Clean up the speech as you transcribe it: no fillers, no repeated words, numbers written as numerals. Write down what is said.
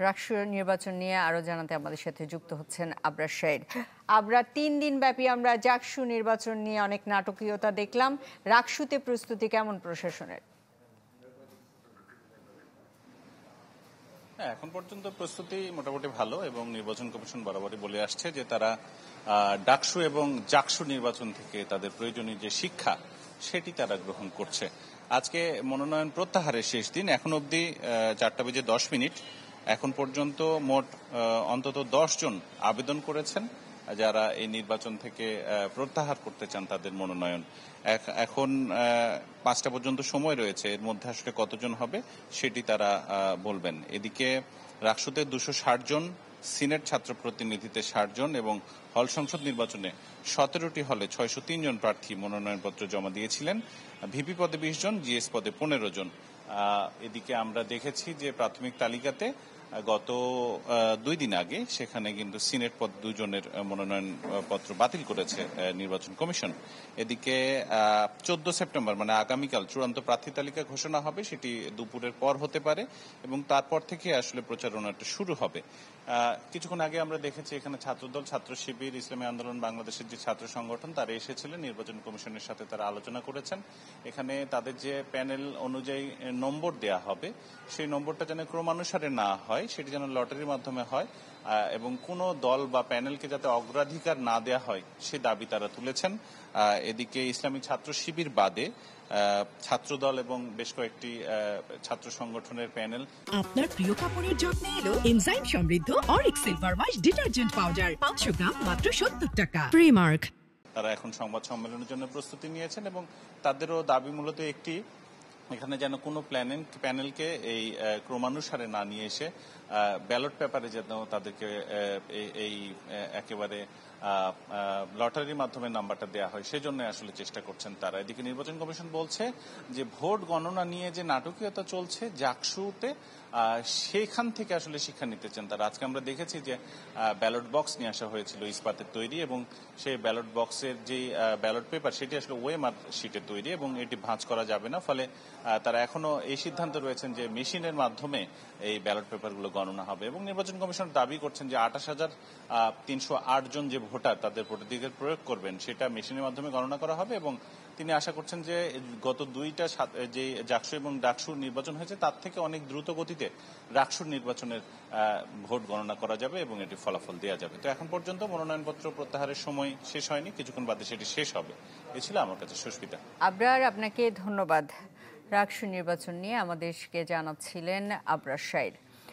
রাষ্ট্র নির্বাচন নিয়ে আরো জানাতে আমাদের সাথে যুক্ত হচ্ছেন আবরার শাহিদ। আবরা, 3 দিন ব্যাপী আমরা জাকসু নির্বাচন নিয়ে অনেক নাটকীয়তা দেখলাম। রাকসুতে প্রস্তুতি কেমন প্রশাসনের? এখন পর্যন্ত প্রস্তুতি মোটামুটি ভালো এবং নির্বাচন কমিশন বরাবরই বলে আসছে যে তারা ডাকসু এবং জাকসু নির্বাচন থেকে তাদের প্রয়োজনীয় যে শিক্ষা সেটি তারা গ্রহণ করছে। আজকে মনোনয়ন প্রত্যাহারের শেষ দিন, এখন অবধি 4:10 এখন পর্যন্ত মোট অন্তত 10 জন আবেদন করেছেন যারা এই নির্বাচন থেকে প্রত্যাহার করতে চান তাদের মনোনয়ন। এখন 5টা পর্যন্ত সময় রয়েছে, এর মধ্যে আসলে কতজন হবে সেটি তারা বলবেন। এদিকে রাকসুতে 260 জন, সিনেট ছাত্র প্রতিনিধিতে 60 জন এবং হল সংসদ নির্বাচনে 17টি হলে 603 জন প্রার্থী মনোনয়নপত্র জমা দিয়েছিলেন। ভিপি পদে 20 জন, জিএস পদে 15 জন। এদিকে আমরা দেখেছি যে প্রাথমিক তালিকাতে গত 2 দিন আগে সেখানে কিন্তু সিনেট পদ 2 জনের মনোনয়ন পত্র বাতিল করেছে নির্বাচন কমিশন। এদিকে 14 সেপ্টেম্বর মানে আগামীকাল চূড়ান্ত প্রার্থী তালিকা ঘোষণা হবে, সেটি দুপুরের পর হতে পারে এবং তারপর থেকে আসলে প্রচারণাটা শুরু হবে। কিছুক্ষণ আগে আমরা দেখেছি এখানে ছাত্রদল, ছাত্র শিবির, ইসলামী আন্দোলন বাংলাদেশের যে ছাত্র সংগঠন তারা এসেছিলেন, নির্বাচন কমিশনের সাথে তারা আলোচনা করেছেন। এখানে তাদের যে প্যানেল অনুযায়ী নম্বর দেয়া হবে সেই নম্বরটা যেন ক্রমানুসারে না হয়, সেটি যেন লটারির মাধ্যমে হয় এবং কোনো দল বা প্যানেলকে যাতে অগ্রাধিকার না দেয়া হয় সে দাবি তারা তুলেছেন। এদিকে ইসলামী ছাত্র শিবির বাদে ছাত্রদল এবং বেশ কয়েকটি ছাত্র সংগঠনের প্যানেল। আপনার প্রিয় কাপড়ের যত্নে এলো এনজাইম সমৃদ্ধ Arik silver wash detergent powder, 500 গ্রাম মাত্র 70 টাকা। প্রিমার্ক। তারা এখন সংবাদ সম্মেলনের জন্য প্রস্তুতি নিয়েছেন এবং তাদেরও দাবি মূলত একটি, এখানে যেন কোনো প্যানেলকে এই ক্রমানুসারে না নিয়ে এসে ব্যালট পেপারে যেন তাদেরকে এই একেবারে লটারির মাধ্যমে নাম্বারটা দেওয়া হয়, সেজন্য আসলে চেষ্টা করছেন তারা। এদিকে নির্বাচন কমিশন বলছে যে ভোট গণনা নিয়ে যে নাটকীয়তা চলছে জাকসুতে, সেইখান থেকে আসলে শিক্ষা নিতে চান তারা। আজকে আমরা দেখেছি যে ব্যালট বক্স নিয়ে আসা হয়েছিল ইস্পাতের তৈরি এবং সেই ব্যালট বক্সের যে ব্যালট পেপার সেটি আসলে ওএমআর শিটের তৈরি এবং এটি ভাঁজ করা যাবে না। ফলে তারা এখনো এই সিদ্ধান্তে রয়েছেন যে মেশিনের মাধ্যমে এই ব্যালট পেপারগুলো গণনা হবে এবং নির্বাচন কমিশন দাবি করছেন যে 28,308 জন যে ভোটার তাদের ভোটাধিকার প্রয়োগ করবেন সেটা মেশিনের মাধ্যমে গণনা করা হবে এবং তিনি আশা করছেন যে গত 2টা যে জাকসু এবং ডাকসুর নির্বাচন হয়েছে তার থেকে অনেক দ্রুত গতিতে রাকসুর নির্বাচনের ভোট গণনা করা যাবে এবং এটি ফলাফল দেওয়া যাবে। তো এখন পর্যন্ত মনোনয়নপত্র প্রত্যাহারের সময় শেষ হয়নি, কিছুক্ষণ বাদে সেটি শেষ হবে। এ ছিল আমার কাছে সুস্মিতা। আবরার, আপনাকে ধন্যবাদ। রাকসু নির্বাচন নিয়ে আমাদেরকে জানাচ্ছিলেন আবরার শাহিদ।